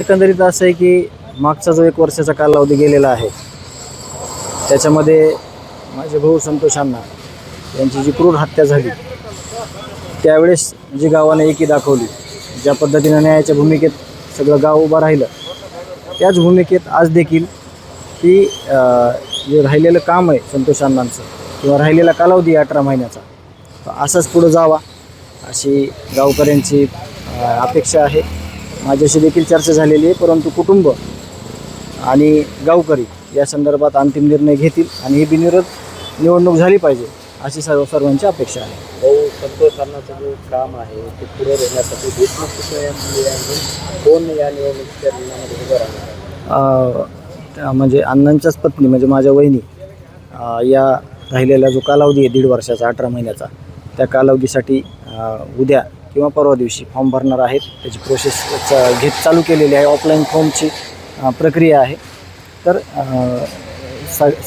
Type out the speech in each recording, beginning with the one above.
एकंदरीत असं आहे की मागचा जो 1 वर्षाचा कालावधी गेलेला आहे त्याच्यामध्ये माझे भाऊ संतोष अण्णा यांची जी क्रूर हत्या झाली त्यावेळेस जी गावाने एकी दाखवली, ज्या पद्धतीने न्यायाच्या भूमिकेत सगळं गाव उभं राहिलं, त्याच भूमिकेत आज देखील की जे राहिलेलं काम आहे संतोष अण्णांचं किंवा राहिलेला कालावधी 18 महिन्याचा असाच पुढं जावा अशी गावकऱ्यांची अपेक्षा आहे. माझ्याशी देखील चर्चा झालेली आहे, परंतु कुटुंब आणि गावकरी या संदर्भात अंतिम निर्णय घेतील आणि ही बिनविरोध निवडणूक झाली पाहिजे अशी सर्वांची अपेक्षा आहे. भाऊ संतोष अण्णाचं जे काम आहे ते पुढे नेण्यासाठी देशमुख कोण या निवडणुकीच्या रिंगणामध्ये उभं राहणार? म्हणजे अण्णांच्याच पत्नी म्हणजे माझ्या वहिनी या राहिलेला जो कालावधी आहे 1.5 वर्षाचा 18 महिन्याचा त्या कालावधीसाठी उद्या किंवा परवा दिवशी फॉर्म भरणार आहेत. त्याची प्रोसेस चालू केलेली आहे. ऑफलाईन फॉर्मची प्रक्रिया आहे. तर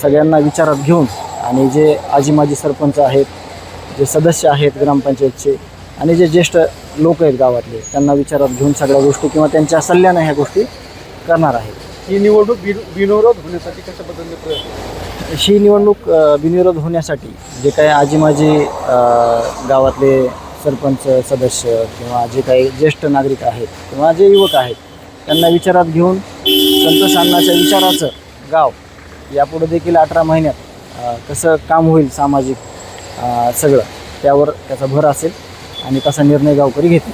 सगळ्यांना विचारात घेऊन आणि जे आजी माजी सरपंच आहेत, जे सदस्य आहेत ग्रामपंचायतचे आणि जे ज्येष्ठ लोक आहेत गावातले त्यांना विचारात घेऊन सगळ्या गोष्टी किंवा त्यांच्या सल्ल्याने ह्या गोष्टी करणार आहेत. ही निवडणूक बिनविरोध होण्यासाठी कशा पद्धतीने प्रयत्न? ही निवडणूक बिनविरोध होण्यासाठी जे काही आजी माजी गावातले सरपंच सदस्य किंवा जे काही ज्येष्ठ नागरिक आहेत किंवा जे युवक आहेत त्यांना विचारात घेऊन संतोष अण्णाच्या विचाराचं गाव यापुढे देखील 18 महिन्यात कसं काम होईल सामाजिक सगळं त्यावर त्याचा भर असेल आणि तसा निर्णय गावकरी घेतील.